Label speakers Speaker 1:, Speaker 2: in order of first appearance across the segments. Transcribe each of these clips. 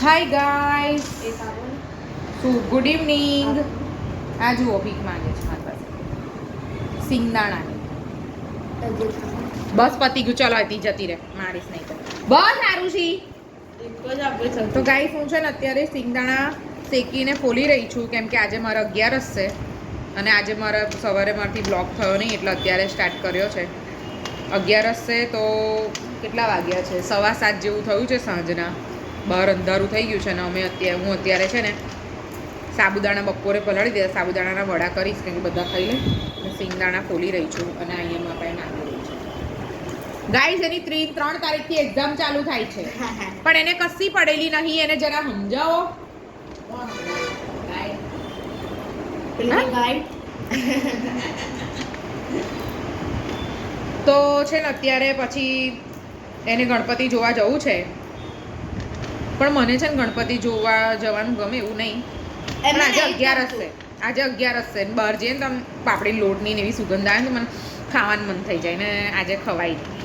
Speaker 1: Hi guys, શું good evening. આ જુઓ ભીખ માંગે છે મારી પાસે સિંગદાણાની. બસ પતી ગયું, ચલો હતી જતી રહે, મારીશ નહીં તો બસ. સારું છી તો ગાઈસ, હું છે ને અત્યારે સિંગદાણા શેકીને ફોલી રહી છું, કેમ કે આજે મારા 11 છે અને આજે મારા સવારે મારાથી બ્લોગ થયો નહીં એટલે અત્યારે સ્ટાર્ટ કર્યો છે. 11 છે તો કેટલા વાગ્યા છે? 7:15 જેવું થયું છે સાંજના. બહાર અંધારું થઈ ગયું છે ને હું અત્યારે છે ને સાબુદાણા બપોરે પલાળી દે, સાબુદાણાના વડા કરીશ કે બધા ખાઈ લે. અને સિંગદાણા ફોલી રહી છું અને અહીંયા માપાએ નાખી રહી છું. ગાઈઝ, એની 3 તારીખથી એક્ઝામ ચાલુ થાય છે પણ એને કશી પડેલી નહીં. એને જરા સમજાવો. તો છે ને અત્યારે પછી એને ગણપતિ જોવા જવું છે, પણ મને છે ને ગણપતિ જોવા જવાનું ગમે એવું નહીં. પણ આજે 11 છે, આજે 11 છે. બહાર જઈએ ને તમે પાપડી લોટની ને એવી સુગંધ આવે ને તો મને ખાવાનું મન થઈ જાય ને આજે ખવાય નહીં.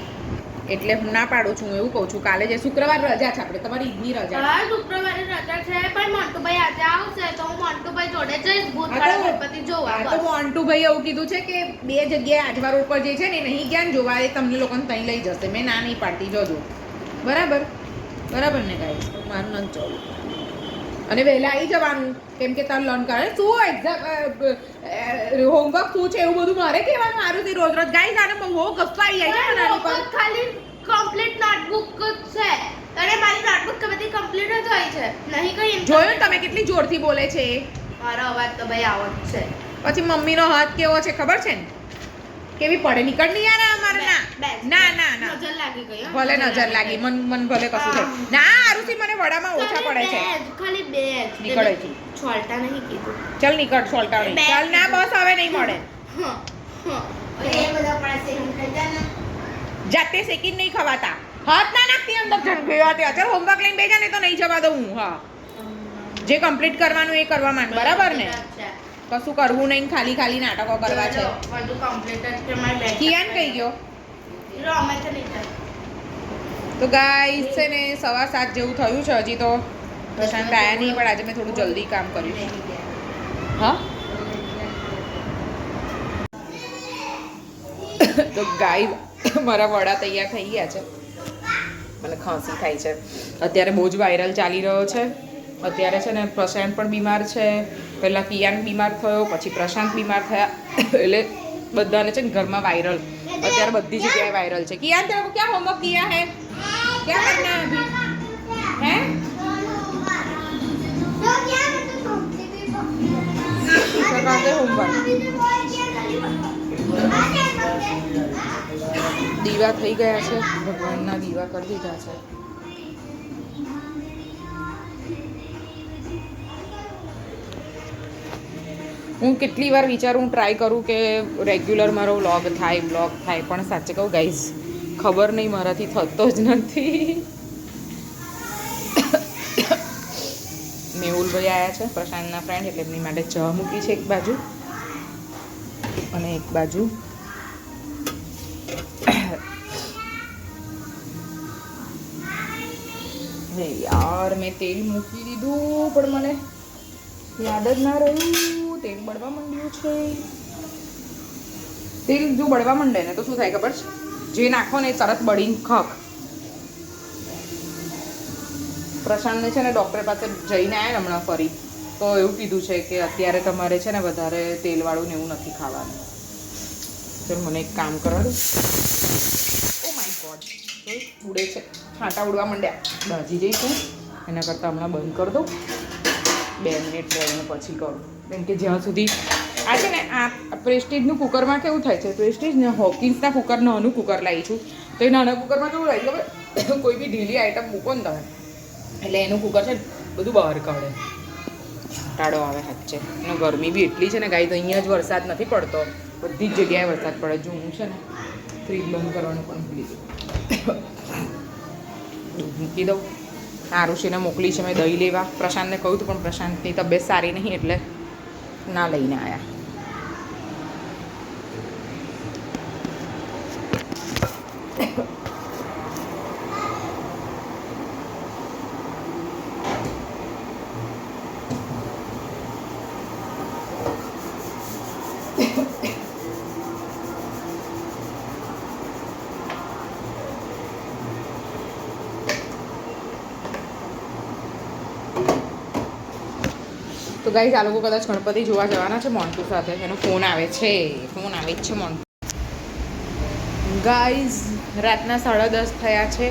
Speaker 1: એટલે હું ના પાડું છું. એવું કહું છું કાલે જે શુક્રવાર રજા છે, આપણે તમારી ઈદની રજા છે.
Speaker 2: શુક્રવારે રજા છે પણ મોન્ટુભાઈ આજે આવશે તો હું મોન્ટુભાઈ જોડે જઈશ ભૂતવાળા ગણપતિ જોવા.
Speaker 1: તો મોન્ટુભાઈ એવું કીધું છે કે 2 જગ્યાએ આજવા રોડ પર જે છે ને નહીં ગયા ને જોવા, એ તમને લોકોને ત્યાં લઈ જશે. મેં ના નહીં પાડતી, જોજો. બરાબર બરાબર ને ગાઈસ, મારું નથી ચાલું. અને વહેલા આવી જવાનું, કેમ કે તાર લર્ન કરે શું એક્ઝામ હોમવર્ક શું છે એવું બધું મારે કહેવાનું. સારું થી રોજ રોજ ગાઈસ, આને બહુ ગસ્સો આવી જાય છે નાની પર.
Speaker 2: ખાલી કમ્પ્લીટ નોટબુક છે અને મારી નોટબુક બધી કમ્પ્લીટ જ હોય છે. નહીં કઈ
Speaker 1: જોયું તમે કેટલી જોરથી બોલે છે?
Speaker 2: મારો અવાજ તો ભાઈ આવો જ છે.
Speaker 1: પછી મમ્મીનો હાથ કેવો છે ખબર છે ને? કેવી પડે નીકળ નહીં યાર અમારે. ના ના ના,
Speaker 2: નજર લાગી ગઈ.
Speaker 1: ભલે નજર લાગી, મન ભલે કશું થાય ના. આરુષી મને વડામાં ઓછા પડે છે.
Speaker 2: ખાલી 2
Speaker 1: નીકળે છે.
Speaker 2: છોલટા નહીં કીધું.
Speaker 1: ચાલ નીકળ, છોલટા નહીં. ચાલ ના, બસ હવે નહીં મળે.
Speaker 2: એ બધા પડે છે
Speaker 1: જાતે શેકીને નહીં ખવાતા. હાથ ના નાખતી અંદર જણ ગયો. ચાલ હોમવર્ક લઈને બેજા ને તો નહીં જવા દઉં હું. હા, જે કમ્પ્લીટ કરવાનું એ કરવા માંડ. બરાબર ને? કશું કરવું નહીં, ખાલી ખાલી નાટકો કરવા છે.
Speaker 2: બધું કમ્પ્લીટ જ છે. મારી બેગ
Speaker 1: કિયાન કઈ ગયો?
Speaker 2: રમે છે નહીં.
Speaker 1: તો ગાઈસ છે ને 7:15 જેવું થયું છે. હજી તો પ્રશાંત આયા નહીં, પણ આજે મેં થોડું જલ્દી કામ કર્યું. હા તો ગાઈસ, મારા વડા તૈયાર થઈ ગયા છે. મને ખાંસી થાય છે અત્યારે, બહુ જ વાયરલ ચાલી રહ્યો છે અત્યારે. છે ને પ્રશાંત પણ બીમાર છે. પહેલાં કિયાન બીમાર થયો, પછી પ્રશાંત બીમાર થયા. એટલે બધાને છે ને ઘરમાં વાયરલ અત્યારે બધી જગ્યાએ વાયરલ છે. કિયાન તેરે કો ક્યાં હોમવર્ક કિયા है? क्या करना है अभी? हैं? દીવા થઈ ગયા છે, ભગવાનના દીવા કરી દીધા છે. હું કેટલી વાર વિચારું, ટ્રાય કરું કે રેગ્યુલર મારો વ્લોગ થાય, પણ સાચે કહું ગાઈઝ, ખબર નહીં, મારાથી થતો જ નથી. મેહુલભાઈ આવ્યા છે, પ્રશાંતના ફ્રેન્ડ, એટલે એમની માટે ચા મૂકી છે એક બાજુ અને એક બાજુ યાર મેં તેલ મૂકી દીધું પણ મને યાદ જ ના રહ્યું. તેલ બળવા માંડ્યું છે. તેલ જો બળવા માંડે ને તો શું થાય ખબર છે? જે નાખો ને એ તરત બળીને ખક. પ્રશાંતને છે ને ડૉક્ટર પાસે જઈને આવ્યા હમણાં ફરી, તો એવું કીધું છે કે અત્યારે તમારે છે ને વધારે તેલવાળું ને એવું નથી ખાવાનું. ચાલ મને એક કામ કરવા દો. ઓ માય ગોડ, ઉડે છે, છાંટા ઉડવા માંડ્યા. દાજી જઈશું એના કરતાં હમણાં બંધ કરી દઉં. 2 મિનિટ રહીને પછી કરું, કેમ કે જ્યાં સુધી આ છે ને આ પ્રેસ્ટીજનું કુકરમાં કેવું થાય છે, પ્રેસ્ટીજને હોકિન્સના કુકર નાનું કુકર લાવી છું, તો એ નાના કુકરમાં કેવું લાવી ખબર? કોઈ બી ઢીલી આઈટમ મૂકો ને તમે એટલે એનું કુકર છે બધું બહાર કાઢે, ટાળો આવે સાચે. અને ગરમી બી એટલી છે ને ગાઈ, તો અહીંયા જ વરસાદ નથી પડતો, બધી જ જગ્યાએ વરસાદ પડે. જો હું છે ને ફ્રીજ બંધ કરવાનું પણ ભૂલી ગયું. દૂધ મૂકી દઉં. આરુષીને મોકલી છે મેં દહીં લેવા. પ્રશાંતને કહ્યું હતું પણ પ્રશાંતની તબિયત સારી નહીં એટલે ના લઈને આવ્યા. તો ગાઈઝ આ લોકો કદાચ ગણપતિ જોવા જવાના છે મોન્ટુ સાથે. એનો ફોન આવે છે જ છે મોન્ટુ. ગાઈઝ રાતના 10:30 થયા છે.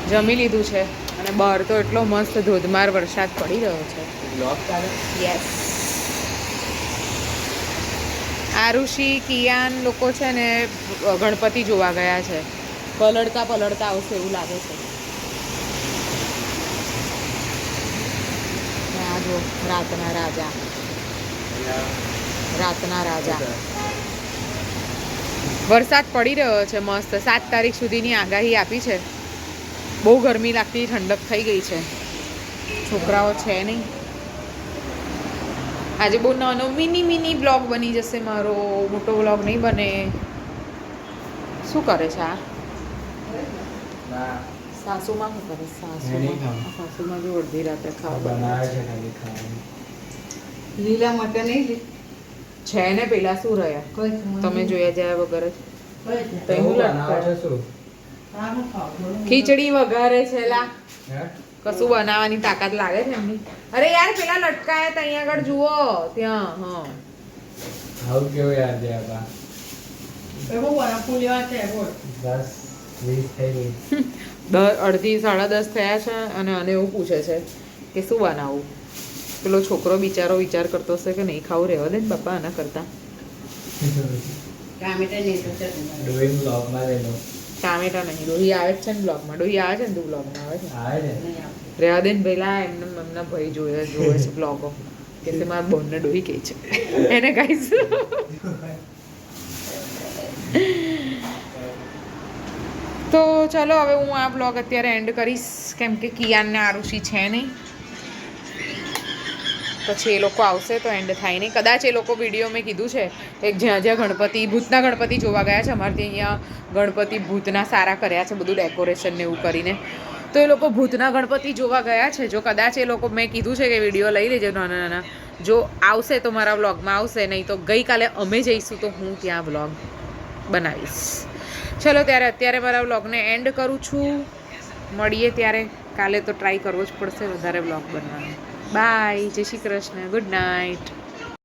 Speaker 1: જમી લીધું છે અને બહાર તો એટલો મસ્ત ધોધમાર વરસાદ પડી રહ્યો છે. યસ. આરુષિ કિયાન લોકો છે ને ગણપતિ જોવા ગયા છે. પલળતા આવશે એવું લાગે છે. આ જો રાતના રાજા. વરસાદ પડી રહ્યો છે મસ્ત. 7 તારીખ સુધીની આગાહી આપી છે. બહુ ગરમી લાગતી, ઠંડક થઈ ગઈ છે. છોકરાઓ છે નહીં. આજે બહુ નાનો મિની બ્લોગ બની જશે મારો. મોટો બ્લોગ નહીં બને. શું કરે છે આ સાસુમાં? શું કરે સાસુમાં જો અડધી રાતે ખાવા
Speaker 3: લીલા માટે નહીં
Speaker 1: છે ને. પેલા શું રહ્યા તમે જોયા જાય વગર જ. ખીચડી વઘારે છે લા. કશું બનાવવાની તાકાત લાગે છે એમની. અરે યાર પેલા લટકાયા હતા અહીંયા આગળ જુઓ ત્યાં. હા
Speaker 3: આવું કેવું યાર દે આપા એવો વાળા ફૂલ્યા છે બોલ 10 20 થઈ ગઈ.
Speaker 1: 10:30 10:30 થયા છે અને આને એવું પૂછે છે કે શું બનાવું. પેલો છોકરો બિચારો વિચાર કરતો હશે કે નહીં ખાવું, રહેવા દે ને બાપા આના કરતા.
Speaker 3: ટામેટા નહીં તો ડોઈન બ્લોગમાં લઈ લો.
Speaker 1: ટામેટા નહીં, ડોહી આવે જ છે ને બ્લોગમાં. ડોહી આવે છે ને તું બ્લોગમાં આવે છે.
Speaker 3: આવે છે
Speaker 1: રહેવા દે ને પહેલા એમના ભાઈ જોવે છે બ્લોગો કે તે મારા બોનને ડોહી કહે છે એને ગાઈસ. તો ચલો હવે હું આ બ્લોગ અત્યારે એન્ડ કરીશ કેમ કે કિયાન ને આરુષિ છે નહીં. પછી એ લોકો આવશે તો એન્ડ થાય નહીં. કદાચ એ લોકો વિડીયો મેં કીધું છે એક જ્યાં ભૂતના ગણપતિ જોવા ગયા છે. અમારે ત્યાં અહીંયા ગણપતિ ભૂતના સારા કર્યા છે બધું ડેકોરેશન ને એવું કરીને. તો એ લોકો ભૂતના ગણપતિ જોવા ગયા છે. જો કદાચ એ લોકો મેં કીધું છે કે વિડીયો લઈ લેજો નાના. જો આવશે તો મારા વ્લોગમાં આવશે, નહીં તો ગઈકાલે અમે જઈશું તો હું ત્યાં વ્લોગ બનાવીશ. ચલો ત્યારે અત્યારે મારા વ્લોગને એન્ડ કરું છું. મળીએ ત્યારે. કાલે તો ટ્રાય કરવો જ પડશે વધારે વ્લોગ બનાવવાનો. બાય. જય શ્રી કૃષ્ણ. Good night.